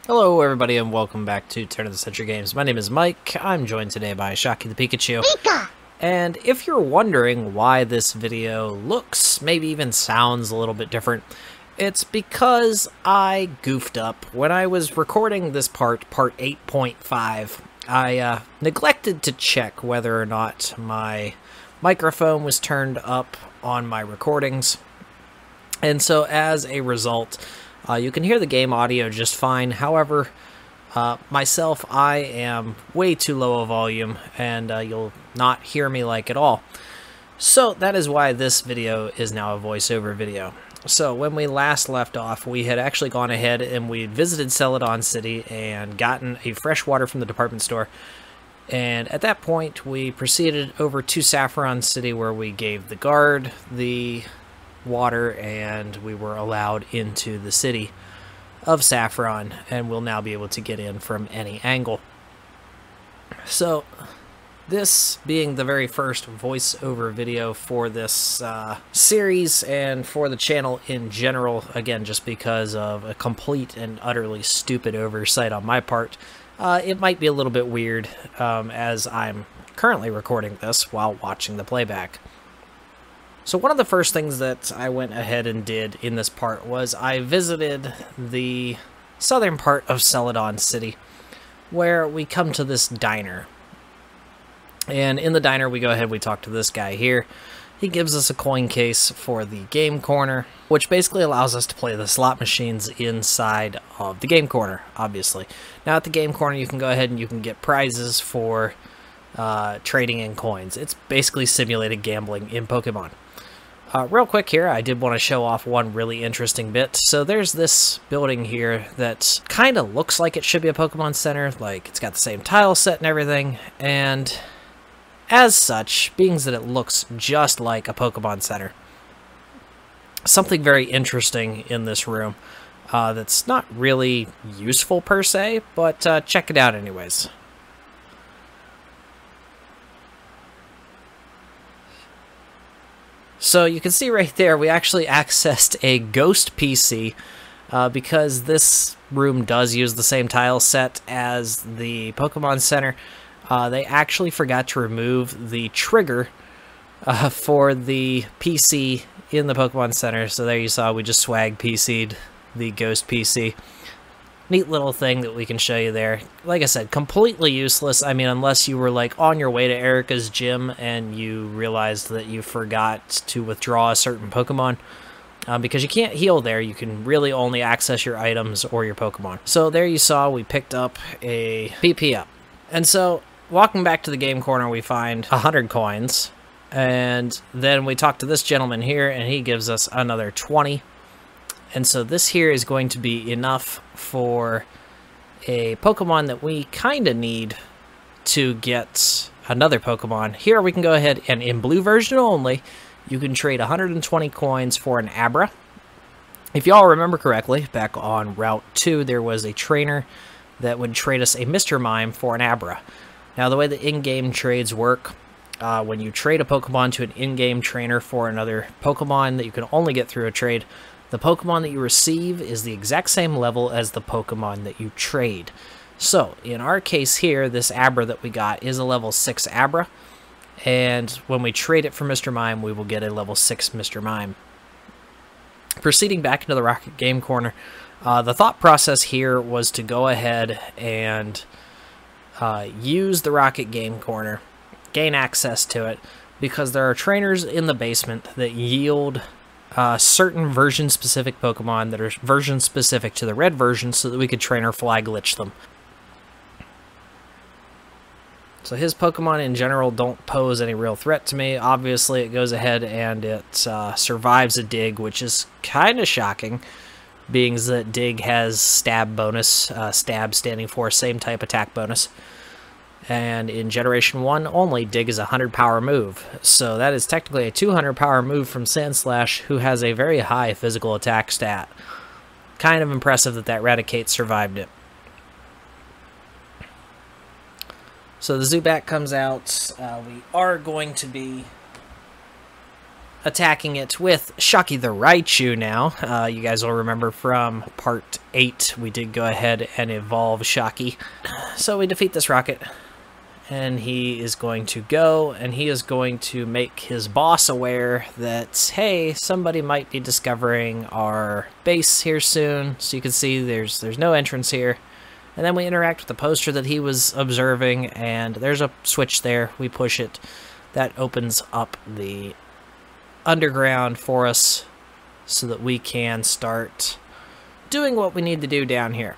Hello everybody and welcome back to Turn of the Century Games. My name is Mike. I'm joined today by Shocky the Pikachu. And if you're wondering why this video looks, maybe even sounds a little bit different, it's because I goofed up. When I was recording this part 8.5, I neglected to check whether or not my microphone was turned up on my recordings. And so as a result, you can hear the game audio just fine. However, myself, I am way too low a volume, and you'll not hear me like at all. So that is why this video is now a voiceover video. So when we last left off, we had actually gone ahead and we visited Celadon City and gotten a fresh water from the department store. And at that point, we proceeded over to Saffron City, where we gave the guard the water and we were allowed into the city of Saffron, and we'll now be able to get in from any angle. So this being the very first voiceover video for this series and for the channel in general, again just because of a complete and utterly stupid oversight on my part, it might be a little bit weird as I'm currently recording this while watching the playback. So one of the first things that I went ahead and did in this part was I visited the southern part of Celadon City, where we come to this diner. And in the diner we go ahead, we talk to this guy here. He gives us a coin case for the game corner, which basically allows us to play the slot machines inside of the game corner, obviously. Now at the game corner you can go ahead and you can get prizes for trading in coins. It's basically simulated gambling in Pokemon. Real quick here, I did want to show off one really interesting bit. So there's this building here that kind of looks like it should be a Pokemon Center. Like, it's got the same tile set and everything. And as such, being that it looks just like a Pokemon Center, something very interesting in this room that's not really useful per se, but check it out anyways. So you can see right there, we actually accessed a ghost PC because this room does use the same tile set as the Pokemon Center. They actually forgot to remove the trigger for the PC in the Pokemon Center. So there you saw, we just swag PC'd the ghost PC. Neat little thing that we can show you there. Like I said, completely useless. I mean, unless you were like on your way to Erica's gym and you realized that you forgot to withdraw a certain Pokemon. Because you can't heal there, you can really only access your items or your Pokemon. So there you saw, we picked up a PP up. And so, walking back to the game corner, we find 100 coins. And then we talk to this gentleman here, and he gives us another 20. And so this here is going to be enough for a Pokemon that we kind of need to get another Pokemon. Here we can go ahead and in blue version only, you can trade 120 coins for an Abra. If y'all remember correctly, back on Route 2, there was a trainer that would trade us a Mr. Mime for an Abra. Now the way the in-game trades work, when you trade a Pokemon to an in-game trainer for another Pokemon that you can only get through a trade, the Pokemon that you receive is the exact same level as the Pokemon that you trade. So, in our case here, this Abra that we got is a level 6 Abra, and when we trade it for Mr. Mime, we will get a level 6 Mr. Mime. Proceeding back into the Rocket Game Corner, the thought process here was to go ahead and use the Rocket Game Corner, gain access to it, because there are trainers in the basement that yield certain version-specific Pokemon that are version-specific to the red version so that we could trainer fly glitch them. So his Pokemon in general don't pose any real threat to me. Obviously it goes ahead and it survives a dig, which is kind of shocking, being that dig has stab bonus, stab standing for same type attack bonus. And in Generation 1 only, Dig is a 100 power move. So that is technically a 200 power move from Sandslash, who has a very high physical attack stat. Kind of impressive that Raticate survived it. So the Zubat comes out. We are going to be attacking it with Shocky the Raichu now. You guys will remember from part 8, we did go ahead and evolve Shocky. So we defeat this rocket, and he is going to go, and he is going to make his boss aware that, hey, somebody might be discovering our base here soon. So you can see there's no entrance here. And then we interact with the poster that he was observing, and there's a switch there. We push it. That opens up the underground for us so that we can start doing what we need to do down here.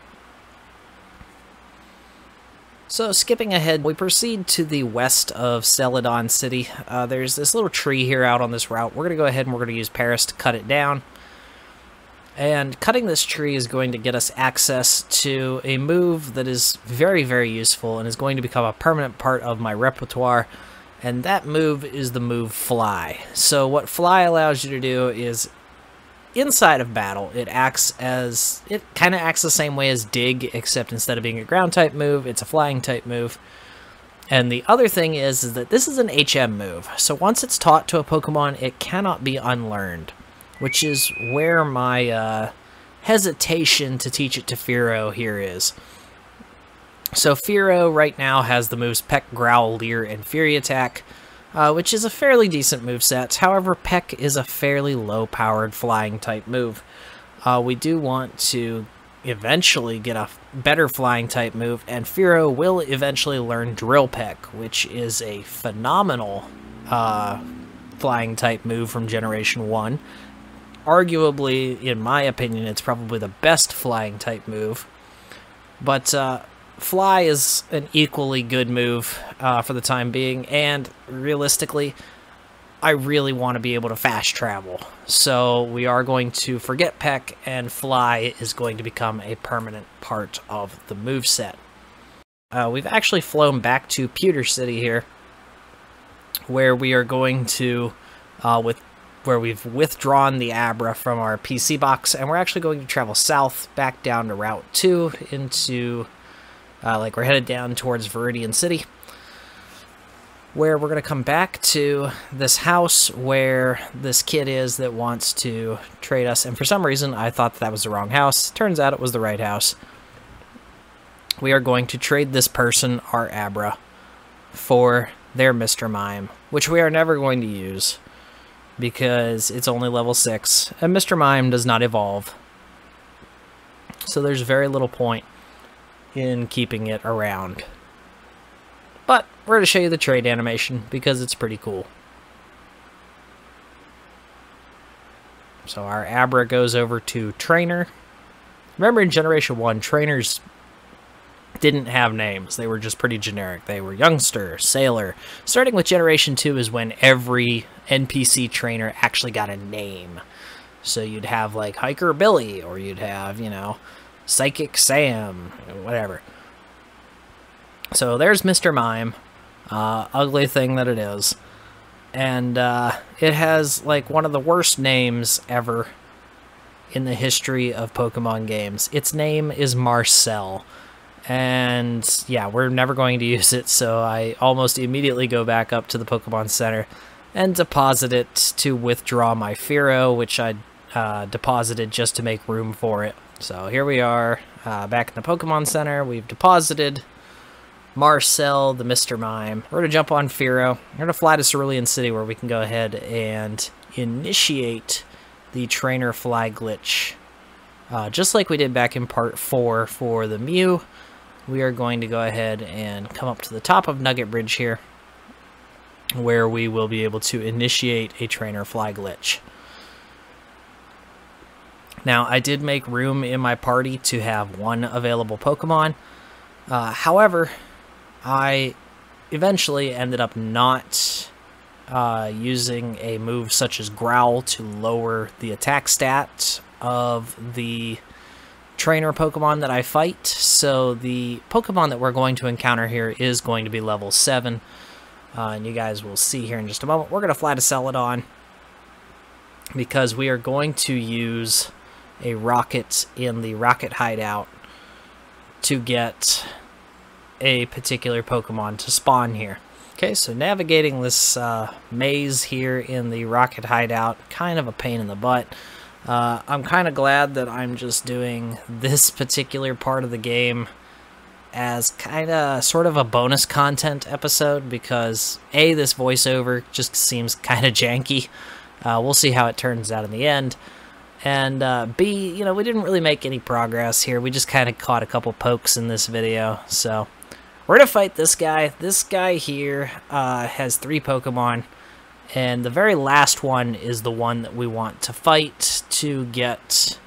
So skipping ahead, we proceed to the west of Celadon City. There's this little tree here out on this route. We're going to go ahead and we're going to use Paris to cut it down. And cutting this tree is going to get us access to a move that is very, very useful and is going to become a permanent part of my repertoire. And that move is the move Fly. So what Fly allows you to do is, inside of battle, it kind of acts the same way as Dig, except instead of being a ground type move, it's a flying type move. And the other thing is that this is an HM move. So once it's taught to a Pokemon, it cannot be unlearned, which is where my hesitation to teach it to Fearow here is. So Fearow right now has the moves Peck, Growl, Leer, and Fury Attack, which is a fairly decent moveset. However, Peck is a fairly low-powered flying type move. We do want to eventually get a better flying type move, and Fearow will eventually learn Drill Peck, which is a phenomenal flying type move from Generation 1. Arguably, in my opinion, it's probably the best flying type move. But Fly is an equally good move for the time being, and realistically, I really want to be able to fast travel. So we are going to forget Peck, and Fly is going to become a permanent part of the moveset. We've actually flown back to Pewter City here, where we are going to, where we've withdrawn the Abra from our PC box, and we're actually going to travel south back down to Route 2 into, we're headed down towards Viridian City, where we're going to come back to this house where this kid is that wants to trade us, and for some reason I thought that was the wrong house. Turns out it was the right house. We are going to trade this person our Abra for their Mr. Mime, which we are never going to use, because it's only level 6, and Mr. Mime does not evolve. So there's very little point in keeping it around. But we're going to show you the trade animation, because it's pretty cool. So our Abra goes over to Trainer. Remember in Generation 1, trainers didn't have names. They were just pretty generic. They were Youngster, Sailor. Starting with Generation 2 is when every NPC trainer actually got a name. So you'd have like Hiker Billy, or you'd have, you know, Psychic Sam, whatever. So there's Mr. Mime. Ugly thing that it is. And it has like one of the worst names ever in the history of Pokemon games. Its name is Marcel. And yeah, we're never going to use it, so I almost immediately go back up to the Pokemon Center and deposit it to withdraw my Fearow, which I deposited just to make room for it. So here we are, back in the Pokemon Center. We've deposited Marcel, the Mr. Mime. We're going to jump on Fearow. We're going to fly to Cerulean City, where we can go ahead and initiate the Trainer Fly glitch. Just like we did back in Part 4 for the Mew, we are going to go ahead and come up to the top of Nugget Bridge here, where we will be able to initiate a Trainer Fly glitch. Now, I did make room in my party to have one available Pokemon. However, I eventually ended up not using a move such as Growl to lower the attack stat of the trainer Pokemon that I fight. So the Pokemon that we're going to encounter here is going to be level 7. And you guys will see here in just a moment. We're going to fly to Celadon, because we are going to use a rocket in the rocket hideout to get a particular Pokemon to spawn here. Okay, so navigating this maze here in the rocket hideout, kind of a pain in the butt. I'm kind of glad that I'm just doing this particular part of the game as kind of sort of a bonus content episode because A, this voiceover just seems kind of janky. We'll see how it turns out in the end. And B, we didn't really make any progress here. We just kind of caught a couple pokes in this video, so we're gonna fight this guy. This guy here has 3 Pokemon, and the very last one is the one that we want to fight to get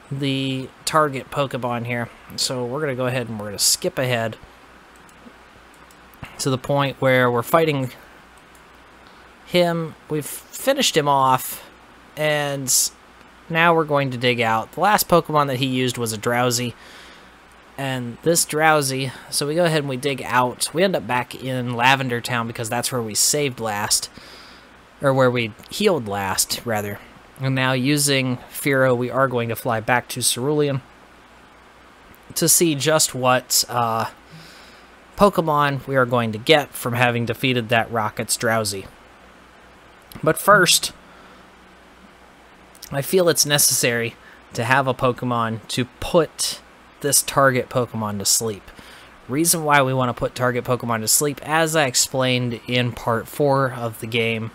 the target Pokemon here. So we're gonna go ahead and we're gonna skip ahead to the point where we're fighting him. We've finished him off, and now we're going to dig out. The last Pokemon that he used was a Drowsy. And this Drowsy, so we go ahead and we dig out. We end up back in Lavender Town because that's where we saved last. Or where we healed last, rather. And now using Fearow, we are going to fly back to Cerulean to see just what Pokemon we are going to get from having defeated that Rocket's Drowsy. But first, I feel it's necessary to have a Pokemon to put this target Pokemon to sleep. Reason why we want to put target Pokemon to sleep, as I explained in part 4 of the game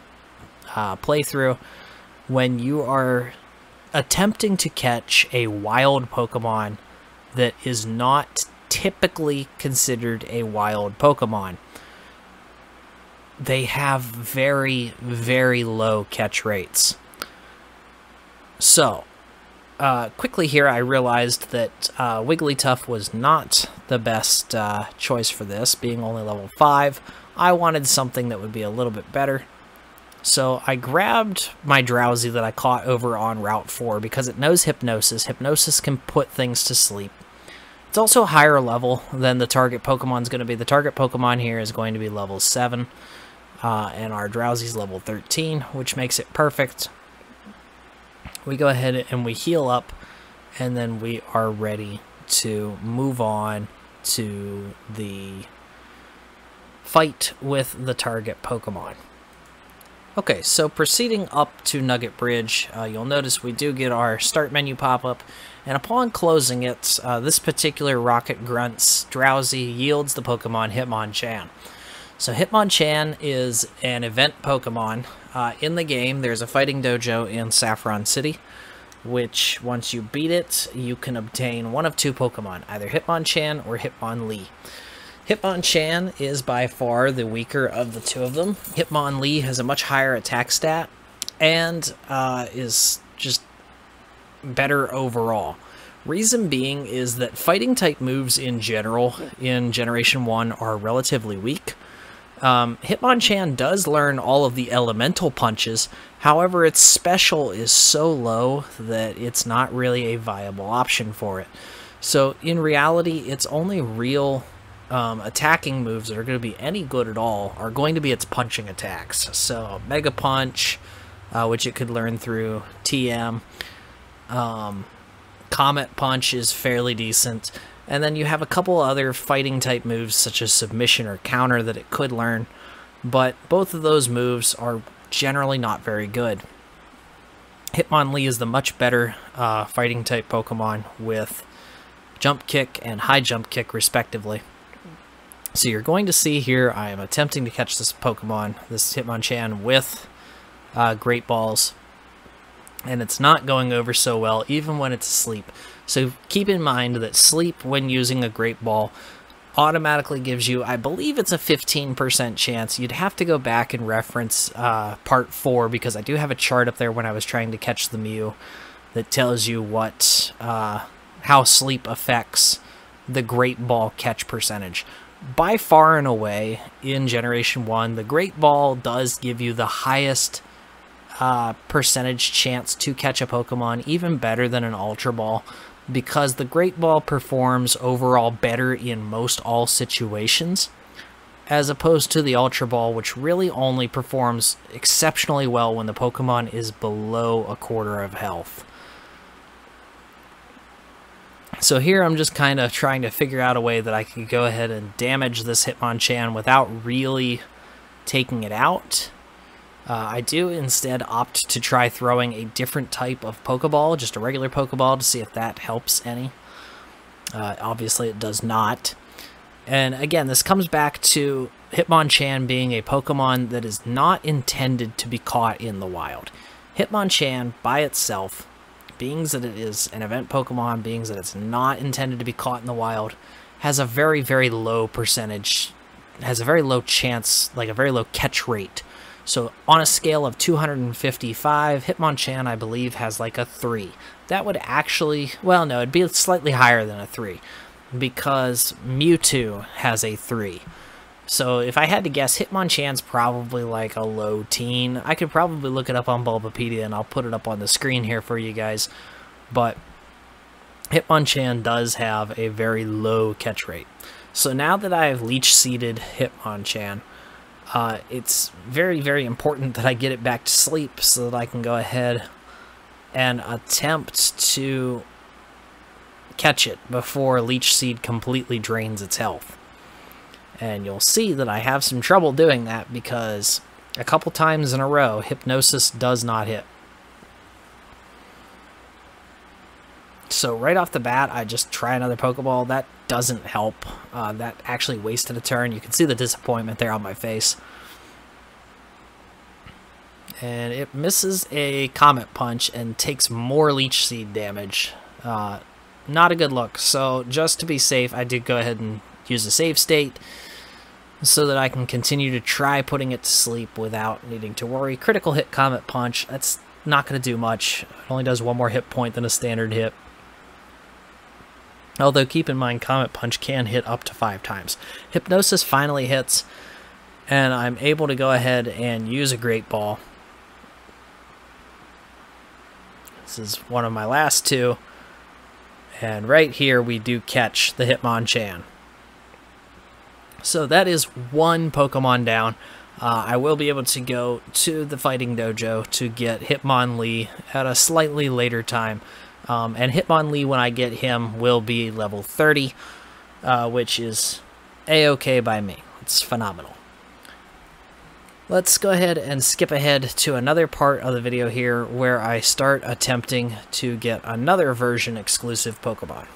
playthrough, when you are attempting to catch a wild Pokemon that is not typically considered a wild Pokemon, they have very, very low catch rates. So, quickly here, I realized that Wigglytuff was not the best choice for this, being only level 5. I wanted something that would be a little bit better. So I grabbed my Drowsy that I caught over on Route 4 because it knows Hypnosis. Hypnosis can put things to sleep. It's also higher level than the target Pokemon's going to be. The target Pokemon here is going to be level 7, and our Drowsy's level 13, which makes it perfect. We go ahead and we heal up, and then we are ready to move on to the fight with the target Pokemon. Okay, so proceeding up to Nugget Bridge, you'll notice we do get our start menu pop-up, and upon closing it, this particular Rocket Grunt's Drowsy yields the Pokemon Hitmonchan. So Hitmonchan is an event Pokemon. In the game, there's a fighting dojo in Saffron City, which once you beat it, you can obtain one of 2 Pokemon, either Hitmonchan or Hitmonlee. Hitmonchan is by far the weaker of the 2 of them. Hitmonlee has a much higher attack stat and is just better overall. Reason being is that fighting type moves in general in Generation 1 are relatively weak. Hitmonchan does learn all of the elemental punches, however its special is so low that it's not really a viable option for it. So in reality, its only real attacking moves that are going to be any good at all are going to be its punching attacks. So Mega Punch, which it could learn through TM, Comet Punch is fairly decent, and then you have a couple other fighting type moves such as Submission or Counter that it could learn, but both of those moves are generally not very good. Hitmonlee is the much better fighting type Pokemon with Jump Kick and High Jump Kick respectively. So you're going to see here I am attempting to catch this Pokemon, this Hitmonchan, with Great Balls, and it's not going over so well even when it's asleep. So keep in mind that sleep when using a Great Ball automatically gives you, I believe it's a 15% chance. You'd have to go back and reference part 4 because I do have a chart up there when I was trying to catch the Mew that tells you what how sleep affects the Great Ball catch percentage. By far and away, in Generation 1, the Great Ball does give you the highest percentage chance to catch a Pokemon, even better than an Ultra Ball, because the Great Ball performs overall better in most all situations, as opposed to the Ultra Ball, which really only performs exceptionally well when the Pokemon is below a quarter of health. So here I'm just kind of trying to figure out a way that I could go ahead and damage this Hitmonchan without really taking it out. I do instead opt to try throwing a different type of Pokeball, just a regular Pokeball, to see if that helps any. Obviously it does not. And again, this comes back to Hitmonchan being a Pokemon that is not intended to be caught in the wild. Hitmonchan, by itself, being that it is an event Pokemon, being that it's not intended to be caught in the wild, has a very, very low percentage, has a very low chance, like a very low catch rate. So on a scale of 255, Hitmonchan, I believe, has like a 3. That would actually, well, no, it'd be slightly higher than a 3, because Mewtwo has a 3. So if I had to guess, Hitmonchan's probably like a low teen. I could probably look it up on Bulbapedia, and I'll put it up on the screen here for you guys. But Hitmonchan does have a very low catch rate. So now that I've leech seeded Hitmonchan, it's very, very important that I get it back to sleep so that I can go ahead and attempt to catch it before Leech Seed completely drains its health. And you'll see that I have some trouble doing that because a couple times in a row, Hypnosis does not hit. So right off the bat, I just try another Pokeball. That doesn't help. That actually wasted a turn. You can see the disappointment there on my face. And it misses a Comet Punch and takes more Leech Seed damage. Not a good look. So just to be safe, I did go ahead and use a save state so that I can continue to try putting it to sleep without needing to worry. Critical hit Comet Punch. That's not going to do much. It only does 1 more hit point than a standard hit. Although, keep in mind, Comet Punch can hit up to 5 times. Hypnosis finally hits, and I'm able to go ahead and use a Great Ball. This is one of my last 2. And right here, we do catch the Hitmonchan. So that is 1 Pokemon down. I will be able to go to the Fighting Dojo to get Hitmonlee at a slightly later time. And Hitmonlee, when I get him, will be level 30, which is a-okay by me. It's phenomenal. Let's go ahead and skip ahead to another part of the video here where I start attempting to get another version exclusive Pokemon.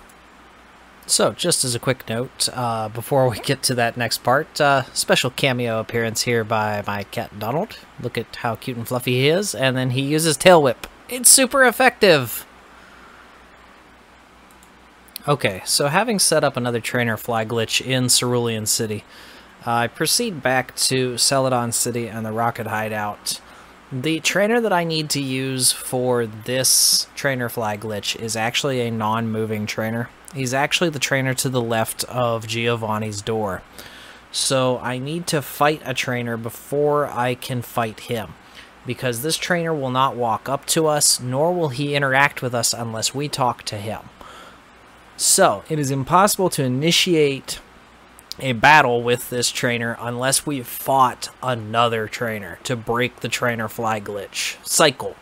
So, just as a quick note, before we get to that next part, special cameo appearance here by my cat Donald. Look at how cute and fluffy he is, and then he uses Tail Whip. It's super effective! Okay, so having set up another trainer fly glitch in Cerulean City, I proceed back to Celadon City and the Rocket Hideout. The trainer that I need to use for this trainer fly glitch is actually a non-moving trainer. He's actually the trainer to the left of Giovanni's door. So I need to fight a trainer before I can fight him, because this trainer will not walk up to us, nor will he interact with us unless we talk to him. So it is impossible to initiate a battle with this trainer unless we've fought another trainer to break the trainer fly glitch cycle.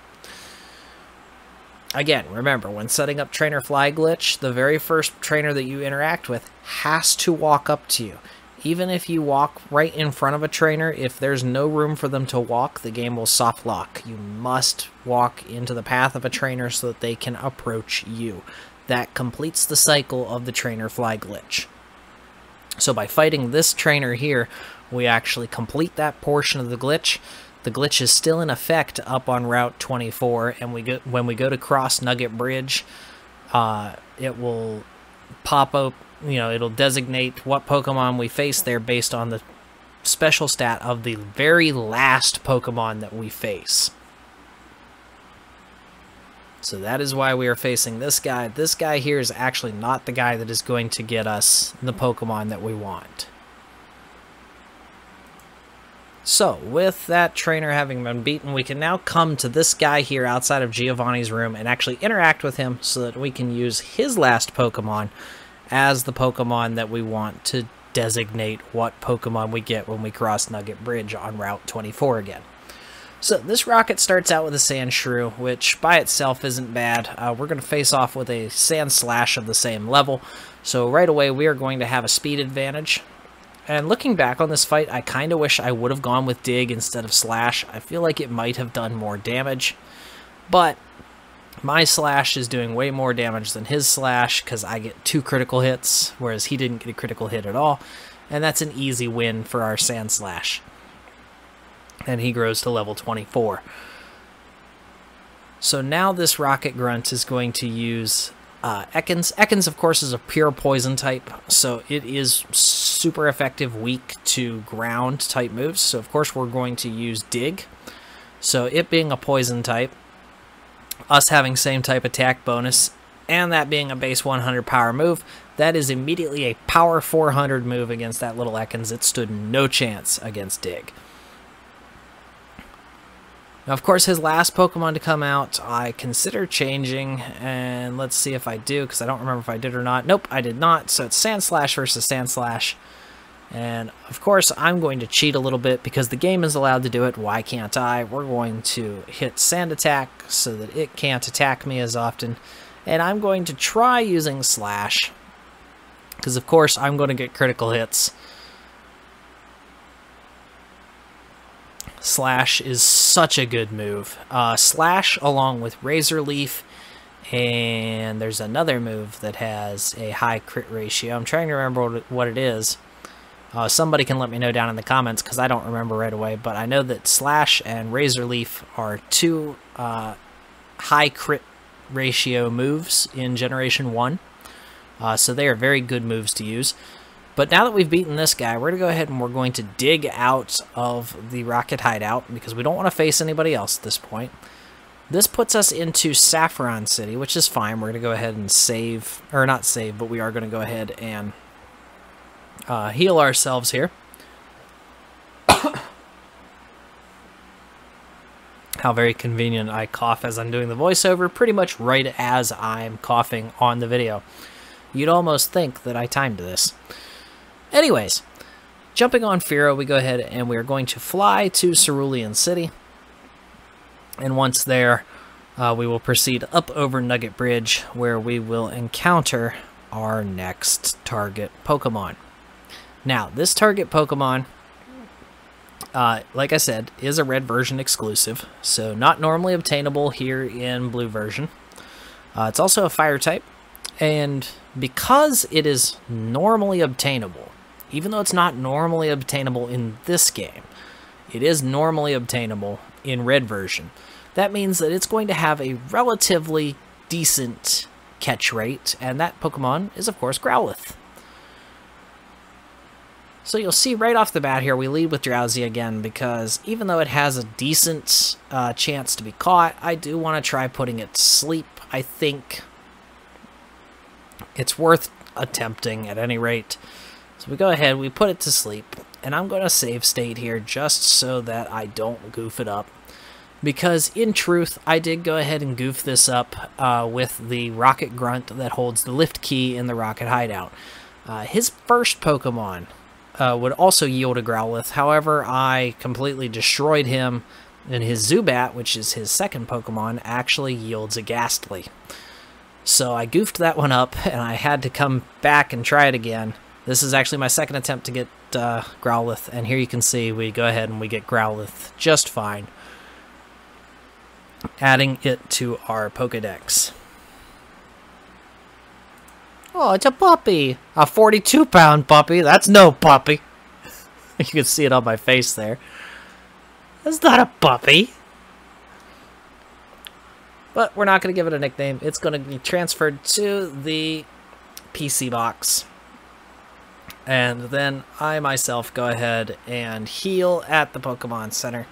Again, remember, when setting up trainer fly glitch, the very first trainer that you interact with has to walk up to you. Even if you walk right in front of a trainer, if there's no room for them to walk, the game will soft lock. You must walk into the path of a trainer so that they can approach you. That completes the cycle of the trainer fly glitch. So by fighting this trainer here, we actually complete that portion of the glitch. The glitch is still in effect up on Route 24, and when we go to cross Nugget Bridge, it will pop up, it'll designate what Pokemon we face there based on the special stat of the very last Pokemon that we face. So that is why we are facing this guy. This guy here is actually not the guy that is going to get us the Pokemon that we want. So, with that trainer having been beaten, we can now come to this guy here outside of Giovanni's room and actually interact with him so that we can use his last Pokemon as the Pokemon that we want to designate what Pokemon we get when we cross Nugget Bridge on Route 24 again. So this rocket starts out with a sand shrew, which by itself isn't bad. We're going to face off with a sand slash of the same level. So right away we are going to have a speed advantage. And looking back on this fight, I kind of wish I would have gone with dig instead of slash. I feel like it might have done more damage. But my slash is doing way more damage than his slash because I get 2 critical hits, whereas he didn't get a critical hit at all. And that's an easy win for our sand slash. And he grows to level 24. So now this rocket grunt is going to use Ekans. Ekans, of course, is a pure poison type, so it is super effective weak to ground type moves. So of course we're going to use dig. So it being a poison type, us having same type attack bonus, and that being a base 100 power move, that is immediately a power 400 move against that little Ekans. It stood no chance against dig. Now, of course, his last Pokemon to come out, I consider changing, and let's see if I do, because I don't remember if I did or not. Nope, I did not, so it's Sandslash versus Sandslash. And, of course, I'm going to cheat a little bit, because the game is allowed to do it. Why can't I? We're going to hit Sand Attack, so that it can't attack me as often. And I'm going to try using Slash, because, of course, I'm going to get critical hits. Slash is such a good move. Slash along with Razor Leaf, and there's another move that has a high crit ratio. I'm trying to remember what it is. Somebody can let me know down in the comments because I don't remember right away, but I know that Slash and Razor Leaf are 2 high crit ratio moves in Generation 1. So they are very good moves to use. But now that we've beaten this guy, we're going to go ahead and we're going to dig out of the rocket hideout because we don't want to face anybody else at this point. This puts us into Saffron City, which is fine. We're going to go ahead and save, or not save, but we are going to go ahead and heal ourselves here. How very convenient I cough as I'm doing the voiceover, pretty much right as I'm coughing on the video. You'd almost think that I timed this. Anyways, jumping on Firo, we go ahead and we are going to fly to Cerulean City. And once there, we will proceed up over Nugget Bridge, where we will encounter our next target Pokemon. Now, this target Pokemon, like I said, is a red version exclusive, so not normally obtainable here in blue version. It's also a fire type, and because it is normally obtainable, even though it's not normally obtainable in this game, it is normally obtainable in red version. That means that it's going to have a relatively decent catch rate, and that Pokemon is, of course, Growlithe. So you'll see right off the bat here, we lead with Drowsy again, because even though it has a decent chance to be caught, I do want to try putting it to sleep. I think it's worth attempting at any rate. So we go ahead, we put it to sleep, and I'm going to save state here just so that I don't goof it up. Because in truth, I did go ahead and goof this up with the Rocket Grunt that holds the lift key in the Rocket Hideout. His first Pokemon would also yield a Growlithe, however, I completely destroyed him, and his Zubat, which is his second Pokemon, actually yields a Ghastly. So I goofed that one up, and I had to come back and try it again. This is actually my second attempt to get Growlithe, and here you can see we go ahead and we get Growlithe just fine, adding it to our Pokedex. Oh, it's a puppy! A 42-pound puppy! That's no puppy! You can see it on my face there. That's not a puppy! But we're not going to give it a nickname. It's going to be transferred to the PC box. And then I myself go ahead and heal at the Pokemon Center.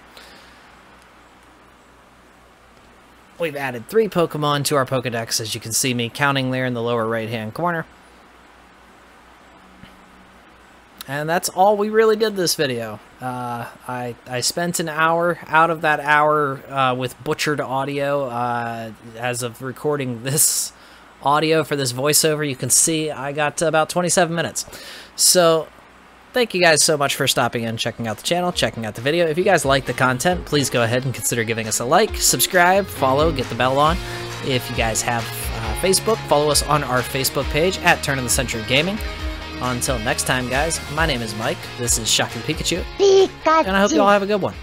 We've added 3 Pokemon to our Pokedex, as you can see me counting there in the lower right-hand corner. And that's all we really did this video. I spent an hour. Out of that hour with butchered audio, as of recording this audio for this voiceover, you can see I got about 27 minutes. So thank you guys so much for stopping in, checking out the channel, checking out the video. If you guys like the content, please go ahead and consider giving us a like, subscribe, follow, get the bell on. If you guys have Facebook, follow us on our Facebook page at Turn of the Century Gaming. Until next time, guys, my name is Mike. This is Shocky the Pikachu. And I hope you all have a good one.